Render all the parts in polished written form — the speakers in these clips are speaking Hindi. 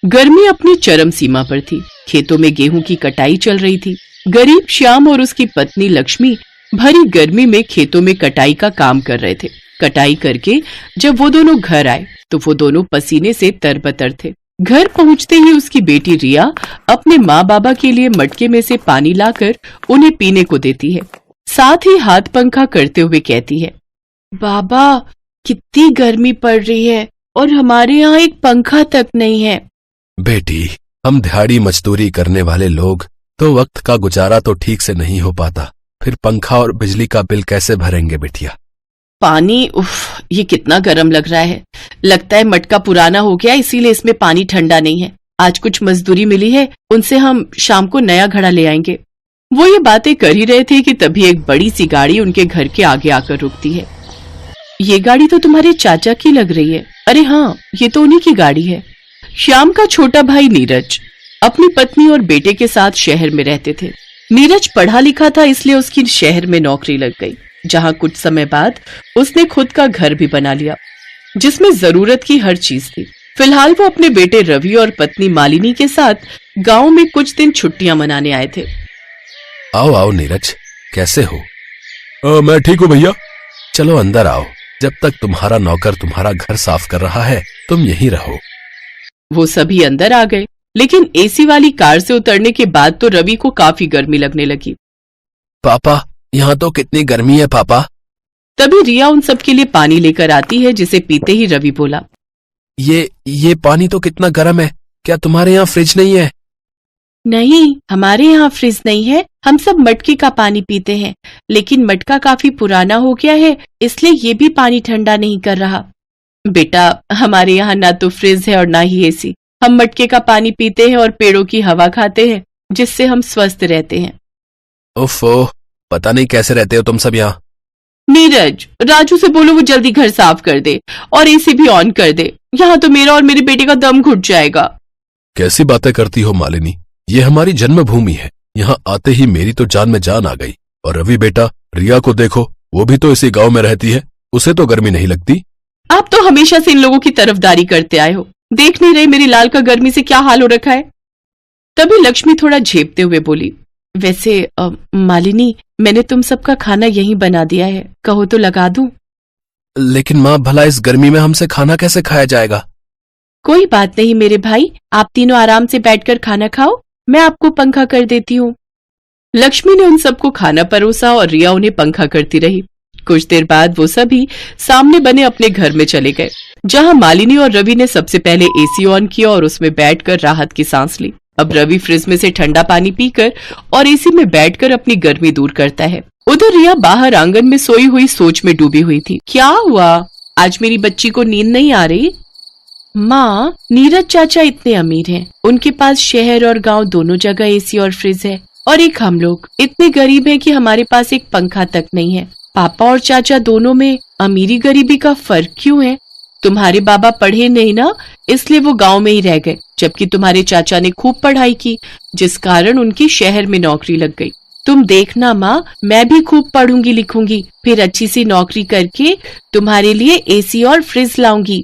गर्मी अपनी चरम सीमा पर थी। खेतों में गेहूं की कटाई चल रही थी। गरीब श्याम और उसकी पत्नी लक्ष्मी भरी गर्मी में खेतों में कटाई का काम कर रहे थे। कटाई करके जब वो दोनों घर आए तो वो दोनों पसीने से तरबतर थे। घर पहुंचते ही उसकी बेटी रिया अपने माँ बाबा के लिए मटके में से पानी लाकर उन्हें पीने को देती है। साथ ही हाथ पंखा करते हुए कहती है, बाबा कितनी गर्मी पड़ रही है और हमारे यहाँ एक पंखा तक नहीं है। बेटी, हम दिहाड़ी मजदूरी करने वाले लोग तो वक्त का गुजारा तो ठीक से नहीं हो पाता, फिर पंखा और बिजली का बिल कैसे भरेंगे बिटिया? पानी उफ, ये कितना गर्म लग रहा है। लगता है मटका पुराना हो गया, इसीलिए इसमें पानी ठंडा नहीं है। आज कुछ मजदूरी मिली है, उनसे हम शाम को नया घड़ा ले आएंगे। वो ये बातें कर ही रहे थे कि तभी एक बड़ी सी गाड़ी उनके घर के आगे आकर रुकती है। ये गाड़ी तो तुम्हारे चाचा की लग रही है। अरे हाँ, ये तो उन्हीं की गाड़ी है। श्याम का छोटा भाई नीरज अपनी पत्नी और बेटे के साथ शहर में रहते थे। नीरज पढ़ा लिखा था, इसलिए उसकी शहर में नौकरी लग गई, जहां कुछ समय बाद उसने खुद का घर भी बना लिया, जिसमें जरूरत की हर चीज थी। फिलहाल वो अपने बेटे रवि और पत्नी मालिनी के साथ गांव में कुछ दिन छुट्टियां मनाने आए थे। आओ आओ नीरज, कैसे हो? मैं ठीक हूँ भैया। चलो अंदर आओ, जब तक तुम्हारा नौकर तुम्हारा घर साफ कर रहा है तुम यहीं रहो। वो सभी अंदर आ गए, लेकिन एसी वाली कार से उतरने के बाद तो रवि को काफी गर्मी लगने लगी। पापा, यहाँ तो कितनी गर्मी है पापा। तभी रिया उन सब के लिए पानी लेकर आती है, जिसे पीते ही रवि बोला, ये पानी तो कितना गर्म है, क्या तुम्हारे यहाँ फ्रिज नहीं है? नहीं, हमारे यहाँ फ्रिज नहीं है, हम सब मटके का पानी पीते हैं, लेकिन मटका काफी पुराना हो गया है, इसलिए ये भी पानी ठंडा नहीं कर रहा। बेटा, हमारे यहाँ ना तो फ्रिज है और ना ही एसी। हम मटके का पानी पीते हैं और पेड़ों की हवा खाते हैं, जिससे हम स्वस्थ रहते हैं। ओफो, पता नहीं कैसे रहते हो तुम सब यहाँ। नीरज, राजू से बोलो वो जल्दी घर साफ कर दे और एसी भी ऑन कर दे। यहाँ तो मेरा और मेरे बेटे का दम घुट जाएगा। कैसी बातें करती हो मालिनी, ये हमारी जन्मभूमि है। यहाँ आते ही मेरी तो जान में जान आ गई। और रवि बेटा, रिया को देखो, वो भी तो इसी गांव में रहती है, उसे तो गर्मी नहीं लगती। आप तो हमेशा से इन लोगों की तरफदारी करते आए हो, देख नहीं रहे मेरी लाल का गर्मी से क्या हाल हो रखा है। तभी लक्ष्मी थोड़ा झेपते हुए बोली, वैसे मालिनी, मैंने तुम सबका खाना यहीं बना दिया है, कहो तो लगा दूं? लेकिन माँ, भला इस गर्मी में हमसे खाना कैसे खाया जाएगा? कोई बात नहीं मेरे भाई, आप तीनों आराम से बैठकर खाना खाओ, मैं आपको पंखा कर देती हूँ। लक्ष्मी ने उन सबको खाना परोसा और रिया उन्हें पंखा करती रही। कुछ देर बाद वो सभी सामने बने अपने घर में चले गए, जहाँ मालिनी और रवि ने सबसे पहले एसी ऑन किया और उसमें बैठकर राहत की सांस ली। अब रवि फ्रिज में से ठंडा पानी पीकर और एसी में बैठकर अपनी गर्मी दूर करता है। उधर रिया बाहर आंगन में सोई हुई सोच में डूबी हुई थी। क्या हुआ, आज मेरी बच्ची को नींद नहीं आ रही? माँ, नीरज चाचा इतने अमीर हैं, उनके पास शहर और गांव दोनों जगह एसी और फ्रिज है, और एक हम लोग इतने गरीब हैं कि हमारे पास एक पंखा तक नहीं है। पापा और चाचा दोनों में अमीरी गरीबी का फर्क क्यों है? तुम्हारे बाबा पढ़े नहीं ना, इसलिए वो गांव में ही रह गए, जबकि तुम्हारे चाचा ने खूब पढ़ाई की, जिस कारण उनकी शहर में नौकरी लग गई। तुम देखना माँ, मैं भी खूब पढ़ूंगी लिखूंगी, फिर अच्छी सी नौकरी करके तुम्हारे लिए एसी और फ्रिज लाऊंगी।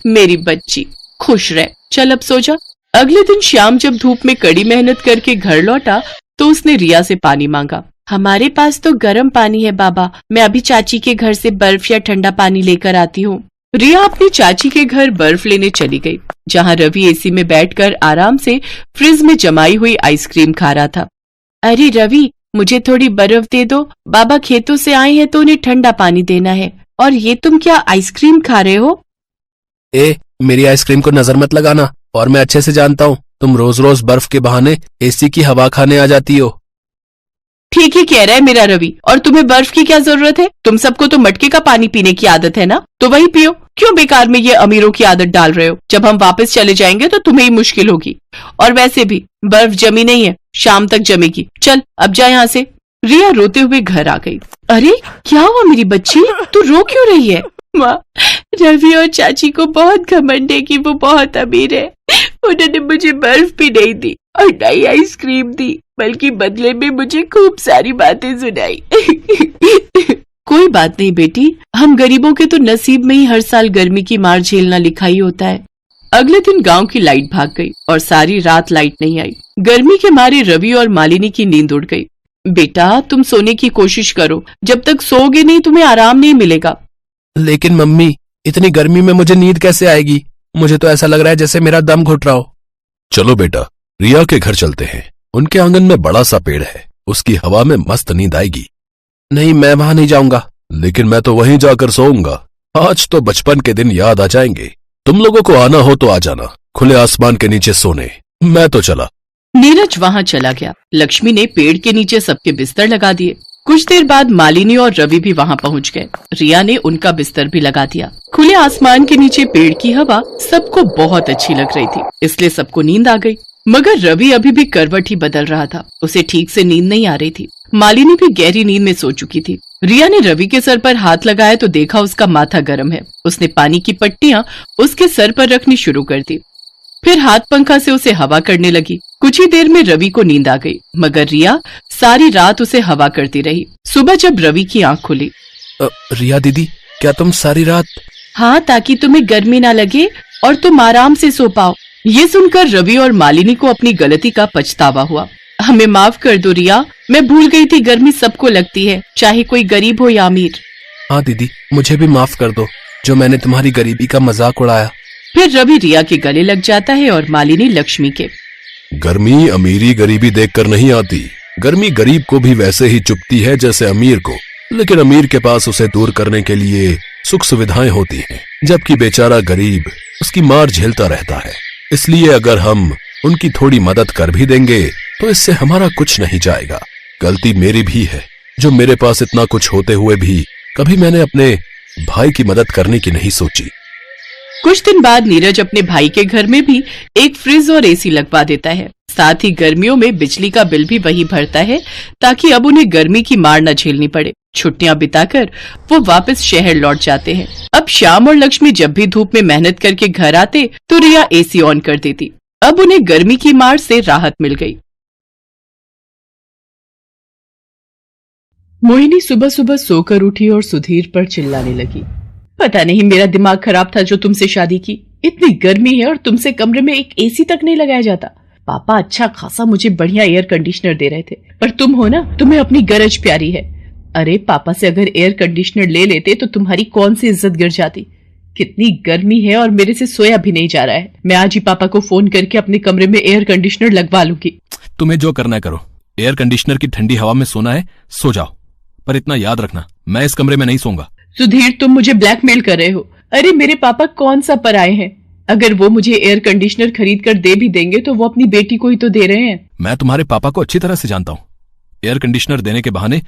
मेरी बच्ची खुश रह, चल अब सो जा। अगले दिन श्याम जब धूप में कड़ी मेहनत करके घर लौटा तो उसने रिया से पानी मांगा। हमारे पास तो गर्म पानी है बाबा, मैं अभी चाची के घर से बर्फ या ठंडा पानी लेकर आती हूँ। रिया अपनी चाची के घर बर्फ लेने चली गई, जहाँ रवि एसी में बैठकर आराम से फ्रिज में जमाई हुई आइसक्रीम खा रहा था। अरे रवि, मुझे थोड़ी बर्फ दे दो, बाबा खेतों से आए हैं तो उन्हें ठंडा पानी देना है। और ये तुम क्या आइसक्रीम खा रहे हो? मेरी आइसक्रीम को नजर मत लगाना, और मैं अच्छे से जानता हूँ तुम रोज रोज बर्फ के बहाने एसी की हवा खाने आ जाती हो। ठीक ही कह रहा है मेरा रवि, और तुम्हें बर्फ की क्या जरूरत है? तुम सबको तो मटके का पानी पीने की आदत है ना, तो वही पियो। क्यों बेकार में ये अमीरों की आदत डाल रहे हो? जब हम वापस चले जाएंगे तो तुम्हें ही मुश्किल होगी। और वैसे भी बर्फ जमी नहीं है, शाम तक जमेगी। चल अब जा यहाँ से। रिया रोते हुए घर आ गई। अरे क्या हुआ मेरी बच्ची, तू रो क्यों रही है? माँ, रवि और चाची को बहुत घमंड है कि वो बहुत अमीर है। उन्होंने मुझे बर्फ भी नहीं दी और नई आइसक्रीम दी, बल्कि बदले में मुझे खूब सारी बातें सुनाई। कोई बात नहीं बेटी, हम गरीबों के तो नसीब में ही हर साल गर्मी की मार झेलना लिखा ही होता है। अगले दिन गांव की लाइट भाग गई और सारी रात लाइट नहीं आई। गर्मी के मारे रवि और मालिनी की नींद उड़ गई। बेटा, तुम सोने की कोशिश करो, जब तक सोओगे नहीं तुम्हें आराम नहीं मिलेगा। लेकिन मम्मी, इतनी गर्मी में मुझे नींद कैसे आएगी? मुझे तो ऐसा लग रहा है जैसे मेरा दम घुट रहा हो। चलो बेटा, रिया के घर चलते हैं। उनके आंगन में बड़ा सा पेड़ है, उसकी हवा में मस्त नींद आएगी। नहीं, मैं वहां नहीं जाऊंगा। लेकिन मैं तो वहीं जाकर सोऊंगा। आज तो बचपन के दिन याद आ जाएंगे। तुम लोगों को आना हो तो आ जाना, खुले आसमान के नीचे सोने। मैं तो चला। नीरज वहां चला गया। लक्ष्मी ने पेड़ के नीचे सबके बिस्तर लगा दिए। कुछ देर बाद मालिनी और रवि भी वहां पहुंच गए। रिया ने उनका बिस्तर भी लगा दिया। खुले आसमान के नीचे पेड़ की हवा सबको बहुत अच्छी लग रही थी, इसलिए सबको नींद आ गई। मगर रवि अभी भी करवट ही बदल रहा था, उसे ठीक से नींद नहीं आ रही थी। मालिनी भी गहरी नींद में सो चुकी थी। रिया ने रवि के सर पर हाथ लगाया तो देखा उसका माथा गर्म है। उसने पानी की पट्टियां उसके सर पर रखनी शुरू कर दी, फिर हाथ पंखा से उसे हवा करने लगी। कुछ ही देर में रवि को नींद आ गई, मगर रिया सारी रात उसे हवा करती रही। सुबह जब रवि की आंख खुली, रिया दीदी, क्या तुम सारी रात? हाँ, ताकि तुम्हें गर्मी ना लगे और तुम आराम से सो पाओ। ये सुनकर रवि और मालिनी को अपनी गलती का पछतावा हुआ। हमें माफ कर दो रिया, मैं भूल गई थी गर्मी सबको लगती है, चाहे कोई गरीब हो या अमीर। हाँ दीदी, मुझे भी माफ कर दो जो मैंने तुम्हारी गरीबी का मजाक उड़ाया। फिर रवि रिया के गले लग जाता है और मालिनी लक्ष्मी के। गर्मी अमीरी गरीबी देखकर नहीं आती। गर्मी गरीब को भी वैसे ही चुभती है जैसे अमीर को, लेकिन अमीर के पास उसे दूर करने के लिए सुख सुविधाएं होती हैं, जबकि बेचारा गरीब उसकी मार झेलता रहता है। इसलिए अगर हम उनकी थोड़ी मदद कर भी देंगे तो इससे हमारा कुछ नहीं जाएगा। गलती मेरी भी है जो मेरे पास इतना कुछ होते हुए भी कभी मैंने अपने भाई की मदद करने की नहीं सोची। कुछ दिन बाद नीरज अपने भाई के घर में भी एक फ्रिज और एसी लगवा देता है। साथ ही गर्मियों में बिजली का बिल भी वही भरता है, ताकि अब उन्हें गर्मी की मार न झेलनी पड़े। छुट्टियां बिताकर वो वापस शहर लौट जाते हैं। अब श्याम और लक्ष्मी जब भी धूप में मेहनत करके घर आते तो रिया एसी ऑन कर देती। अब उन्हें गर्मी की मार से राहत मिल गई। मोहिनी सुबह सुबह सोकर उठी और सुधीर पर चिल्लाने लगी। पता नहीं मेरा दिमाग खराब था जो तुमसे शादी की। इतनी गर्मी है और तुमसे कमरे में एक एसी तक नहीं लगाया जाता। पापा अच्छा खासा मुझे बढ़िया एयर कंडीशनर दे रहे थे, पर तुम हो ना, तुम्हें अपनी गरज प्यारी है। अरे पापा से अगर एयर कंडीशनर ले लेते तो तुम्हारी कौन सी इज्जत गिर जाती। कितनी गर्मी है और मेरे से सोया भी नहीं जा रहा है। मैं आज ही पापा को फोन करके अपने कमरे में एयर कंडीशनर लगवा लूंगी। तुम्हें जो करना है करो। एयर कंडीशनर की ठंडी हवा में सोना है, सो जाओ, पर इतना याद रखना, मैं इस कमरे में नहीं सोऊंगा। सुधीर, तुम मुझे ब्लैकमेल कर रहे हो। अरे मेरे पापा कौन सा पराए हैं। अगर वो मुझे एयर कंडीशनर खरीद कर दे भी देंगे तो वो अपनी बेटी को ही तो दे रहे हैं। मैं तुम्हारे पापा को अच्छी तरह से जानता हूँ। एयर कंडीशनर देने के बहाने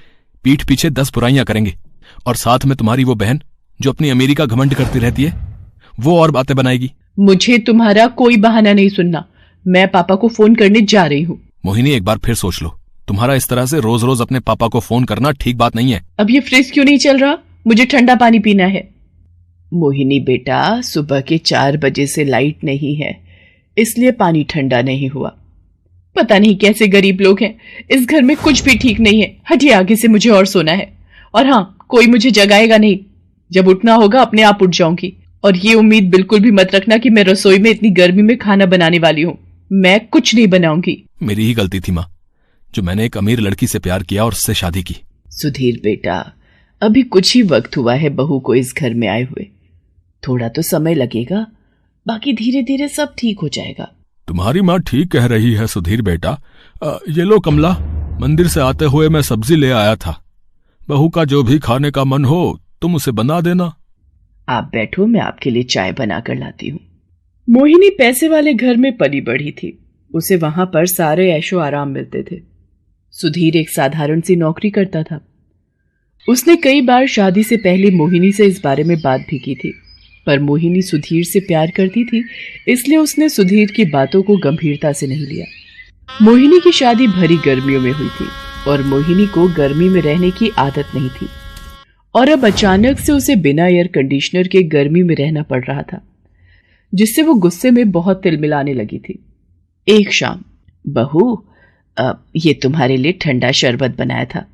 पीठ पीछे 10 बुराइयां करेंगे, और साथ में तुम्हारी वो बहन जो अपनी अमीरी का घमंड करती रहती है, वो और बातें बनाएगी। मुझे तुम्हारा कोई बहाना नहीं सुनना। मैं पापा को फोन करने जा रही हूँ। मोहिनी, एक बार फिर सोच लो। तुम्हारा इस तरह से रोज रोज अपने पापा को फोन करना ठीक बात नहीं है। अब ये फ्रिज क्यों नहीं चल रहा? मुझे ठंडा पानी पीना है। मोहिनी बेटा, सुबह के 4 बजे से लाइट नहीं है, इसलिए पानी ठंडा नहीं हुआ। पता नहीं कैसे गरीब लोग हैं। इस घर में कुछ भी ठीक नहीं है। हटिए आगे से, मुझे और सोना है। और हाँ, कोई मुझे जगाएगा नहीं। जब उठना होगा अपने आप उठ जाऊंगी। और ये उम्मीद बिल्कुल भी मत रखना कि मैं रसोई में इतनी गर्मी में खाना बनाने वाली हूँ। मैं कुछ नहीं बनाऊंगी। मेरी ही गलती थी माँ, जो मैंने एक अमीर लड़की से प्यार किया और उससे शादी की। सुधीर बेटा, अभी कुछ ही वक्त हुआ है बहू को इस घर में आए हुए। थोड़ा तो समय लगेगा, बाकी धीरे धीरे सब ठीक हो जाएगा। तुम्हारी माँ ठीक कह रही है सुधीर बेटा। ये लो कमला, मंदिर से आते हुए मैं सब्जी ले आया था। बहू का जो भी खाने का मन हो तुम उसे बना देना। आप बैठो, मैं आपके लिए चाय बना कर लाती हूँ। मोहिनी पैसे वाले घर में पली बढ़ी थी। उसे वहां पर सारे ऐशो आराम मिलते थे। सुधीर एक साधारण सी नौकरी करता था। उसने कई बार शादी से पहले मोहिनी से इस बारे में बात भी की थी, पर मोहिनी सुधीर से प्यार करती थी, इसलिए उसने सुधीर की बातों को गंभीरता से नहीं लिया। मोहिनी की शादी भरी गर्मियों में हुई थी और मोहिनी को गर्मी में रहने की आदत नहीं थी, और अब अचानक से उसे बिना एयर कंडीशनर के गर्मी में रहना पड़ रहा था, जिससे वो गुस्से में बहुत तिलमिलाने लगी थी। एक शाम, बहू, ये तुम्हारे लिए ठंडा शरबत बनाया था,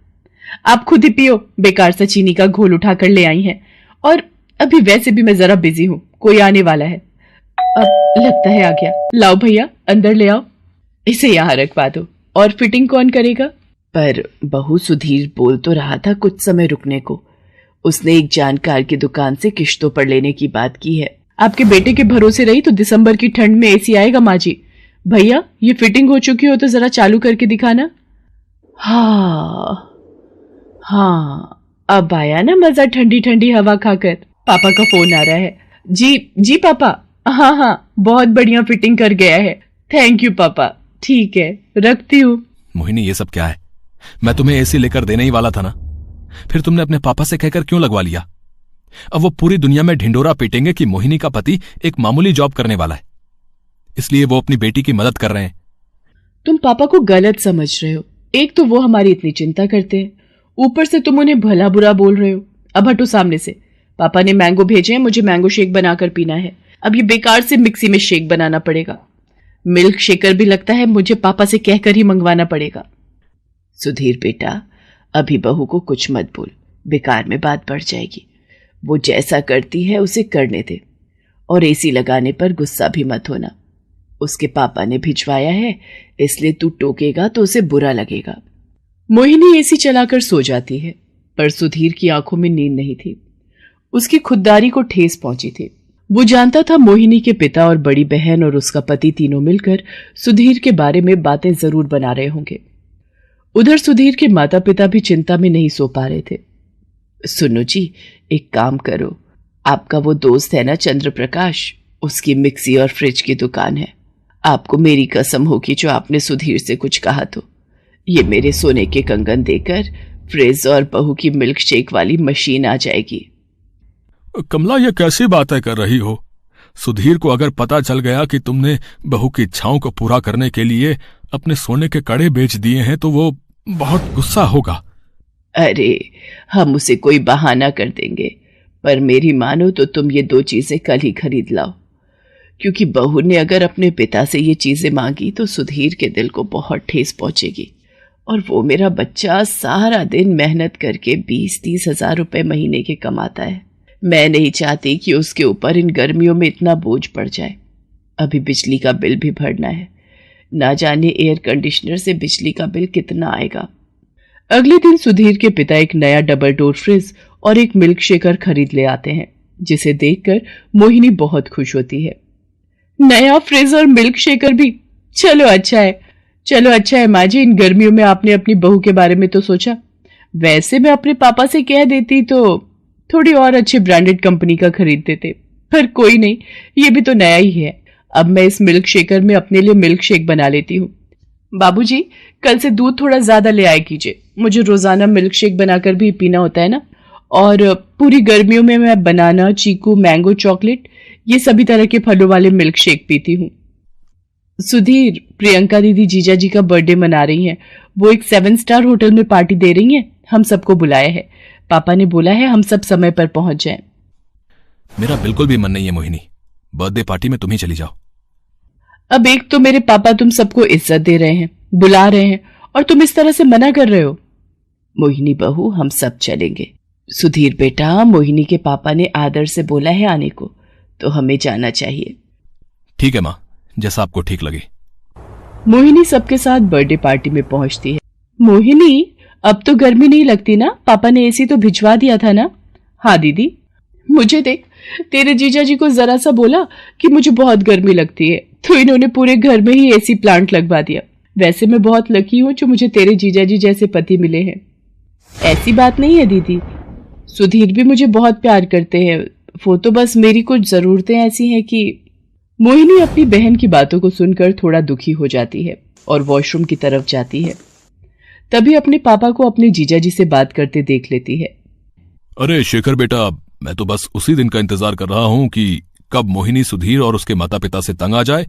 आप खुद ही पियो। बेकार सा चीनी का घोल उठा कर ले आई हैं, और अभी वैसे भी मैं जरा बिजी हूं, कोई आने वाला है। अब लगता है आ गया। लाओ भैया अंदर ले आओ, इसे यहाँ रखवा दो। और फिटिंग कौन करेगा? पर बहू सुधीर बोल तो रहा था कुछ समय रुकने को। उसने एक जानकार की दुकान से किश्तों पर लेने की बात की है। आपके बेटे के भरोसे रही तो दिसंबर की ठंड में एसी आएगा माँ जी। भैया ये फिटिंग हो चुकी हो तो जरा चालू करके दिखाना। हाँ अब आया ना मजा ठंडी ठंडी हवा खाकर। पापा का फोन आ रहा है। जी पापा। हाँ बहुत बढ़िया फिटिंग कर गया है। थैंक यू पापा। ठीक है रखती हूँ। मोहिनी ये सब क्या है? मैं तुम्हें एसी लेकर देने ही वाला था ना, फिर तुमने अपने पापा से कहकर क्यों लगवा लिया? अब वो पूरी दुनिया में ढिंडोरा पीटेंगे कि मोहिनी का पति एक मामूली जॉब करने वाला है, इसलिए वो अपनी बेटी की मदद कर रहे हैं। तुम पापा को गलत समझ रहे हो। एक तो वो हमारी इतनी चिंता करते हैं, ऊपर से तुम उन्हें भला बुरा बोल रहे हो। अब हटो सामने से। पापा ने मैंगो भेजे हैं, मुझे मैंगो शेक बनाकर पीना है। अब ये बेकार से मिक्सी में शेक बनाना पड़ेगा। मिल्क शेकर भी लगता है मुझे पापा से कहकर ही मंगवाना पड़ेगा। सुधीर बेटा अभी बहू को कुछ मत बोल, बेकार में बात बढ़ जाएगी। वो जैसा करती है उसे करने दे, और एसी लगाने पर गुस्सा भी मत होना। उसके पापा ने भिजवाया है, इसलिए तू टोकेगा तो उसे बुरा लगेगा। मोहिनी एसी चलाकर सो जाती है, पर सुधीर की आंखों में नींद नहीं थी। उसकी खुददारी को ठेस पहुंची थी। वो जानता था मोहिनी के पिता और बड़ी बहन और उसका पति तीनों मिलकर सुधीर के बारे में बातें जरूर बना रहे होंगे। उधर सुधीर के माता पिता भी चिंता में नहीं सो पा रहे थे। सुनो जी, एक काम करो, आपका वो दोस्त है ना चंद्र प्रकाश, उसकी मिक्सी और फ्रिज की दुकान है। आपको मेरी कसम होगी जो आपने सुधीर से कुछ कहा तो ये मेरे सोने के कंगन देकर फ्रिज और बहू की मिल्क शेक वाली मशीन आ जाएगी। कमला ये कैसी बातें कर रही हो? सुधीर को अगर पता चल गया कि तुमने बहू की इच्छाओं को पूरा करने के लिए अपने सोने के कड़े बेच दिए हैं तो वो बहुत गुस्सा होगा। अरे हम उसे कोई बहाना कर देंगे, पर मेरी मानो तो तुम ये 2 चीजें कल ही खरीद लाओ, क्योंकि बहू ने अगर अपने पिता से ये चीजें मांगी तो सुधीर के दिल को बहुत ठेस पहुंचेगी। और वो मेरा बच्चा सारा दिन मेहनत करके 20-30 हजार रुपए महीने के कमाता है। मैं नहीं चाहती कि उसके ऊपर इन गर्मियों में इतना बोझ पड़ जाए। अभी बिजली का बिल भी भरना है, ना जाने एयर कंडीशनर से बिजली का बिल कितना आएगा। अगले दिन सुधीर के पिता एक नया डबल डोर फ्रिज और एक मिल्क शेकर खरीद ले आते हैं, जिसे देखकर मोहिनी बहुत खुश होती है। नया फ्रिज और मिल्क शेकर भी, चलो अच्छा है माँ जी, इन गर्मियों में आपने अपनी बहू के बारे में तो सोचा। वैसे मैं अपने पापा से कह देती तो थोड़ी और अच्छी ब्रांडेड कंपनी का खरीद देते, पर कोई नहीं, ये भी तो नया ही है। अब मैं इस मिल्क शेकर में अपने लिए मिल्क शेक बना लेती हूँ। बाबूजी कल से दूध थोड़ा ज्यादा ले आए कीजिए, मुझे रोजाना मिल्क शेक बनाकर भी पीना होता है ना। और पूरी गर्मियों में मैं बनाना, चीकू, मैंगो, चॉकलेट, ये सभी तरह के फलों वाले मिल्क शेक पीती हूँ। सुधीर, प्रियंका दीदी जीजा जी का बर्थडे मना रही हैं। वो एक 7 स्टार होटल में पार्टी दे रही हैं, हम सबको बुलाया है। पापा ने बोला है हम सब समय पर पहुंच जाएं। मेरा बिल्कुल भी मन नहीं है मोहिनी, बर्थडे पार्टी में तुम ही चली जाओ। अब एक तो मेरे पापा तुम सबको इज्जत दे रहे हैं, बुला रहे हैं, और तुम इस तरह से मना कर रहे हो। मोहिनी बहू हम सब चलेंगे। सुधीर बेटा, मोहिनी के पापा ने आदर से बोला है आने को, तो हमें जाना चाहिए। ठीक है माँ, जैसा आपको ठीक लगे। मोहिनी सबके साथ बर्थडे पार्टी में पहुंचती है। मोहिनी, अब तो गर्मी नहीं लगती ना? पापा ने एसी तो भिजवा दिया था ना? हाँ दीदी। मुझे देख, तेरे जीजा जी को जरा सा बोला कि मुझे बहुत गर्मी लगती है, तो इन्होंने पूरे घर में ही एसी प्लांट लगवा दिया। वैसे मैं बहुत लकी हूँ जो मुझे तेरे जीजा जी जैसे पति मिले हैं। ऐसी बात नहीं है दीदी, सुधीर भी मुझे बहुत प्यार करते हैं, वो तो बस मेरी कुछ जरूरतें ऐसी हैं कि। मोहिनी अपनी बहन की बातों को सुनकर थोड़ा दुखी हो जाती है और वॉशरूम की तरफ जाती है। तभी अपने पापा को अपने जीजा जी से बात करते देख लेती है। अरे शेखर बेटा, मैं तो बस उसी दिन का इंतजार कर रहा हूं कि कब मोहिनी सुधीर और उसके माता पिता से तंग आ जाए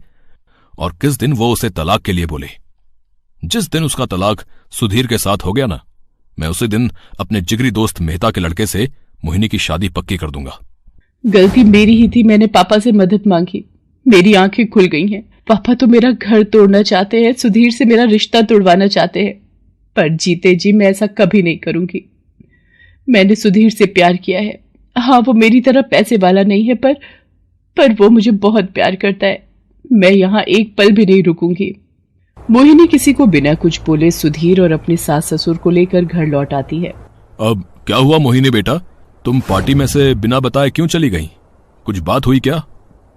और किस दिन वो उसे तलाक के लिए बोले। जिस दिन उसका तलाक सुधीर के साथ हो गया ना, मैं उसी दिन अपने जिगरी दोस्त मेहता के लड़के से मोहिनी की शादी पक्की कर दूंगा। गलती मेरी ही थी, मैंने पापा से मदद मांगी, मेरी आंखें खुल गई हैं। पापा तो मेरा घर तोड़ना चाहते हैं, सुधीर से मेरा रिश्ता तोड़वाना चाहते हैं, पर जीते जी मैं ऐसा कभी नहीं करूंगी। मैंने सुधीर से प्यार किया है। हाँ, वो मेरी तरह पैसे वाला नहीं है, पर पर वो मुझे बहुत प्यार करता है। मैं यहाँ एक पल भी नहीं रुकूंगी। मोहिनी किसी को बिना कुछ बोले सुधीर और अपने सास ससुर को लेकर घर लौट आती है। अब क्या हुआ मोहिनी बेटा, तुम पार्टी में से बिना बताए क्यों चली गई? कुछ बात हुई क्या?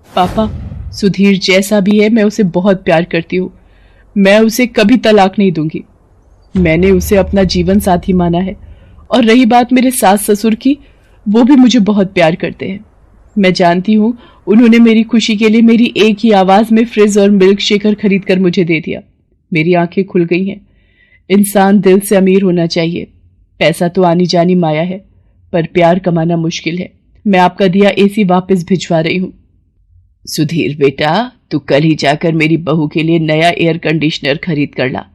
पापा, सुधीर जैसा भी है मैं उसे बहुत प्यार करती हूँ। मैं उसे कभी तलाक नहीं दूंगी। मैंने उसे अपना जीवन साथी माना है। और रही बात मेरे सास ससुर की, वो भी मुझे बहुत प्यार करते हैं। मैं जानती हूँ उन्होंने मेरी खुशी के लिए मेरी एक ही आवाज में फ्रिज और मिल्क शेकर खरीद कर मुझे दे दिया। मेरी आंखें खुल गई हैं। इंसान दिल से अमीर होना चाहिए। पैसा तो आनी जानी माया है, पर प्यार कमाना मुश्किल है। मैं आपका दिया एसी वापस भिजवा रही हूँ। सुधीर बेटा, तू कल ही जाकर मेरी बहू के लिए नया एयर कंडीशनर खरीद कर ला।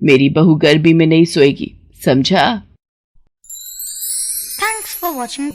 मेरी बहू गर्मी में नहीं सोएगी, समझा? Thanks for watching.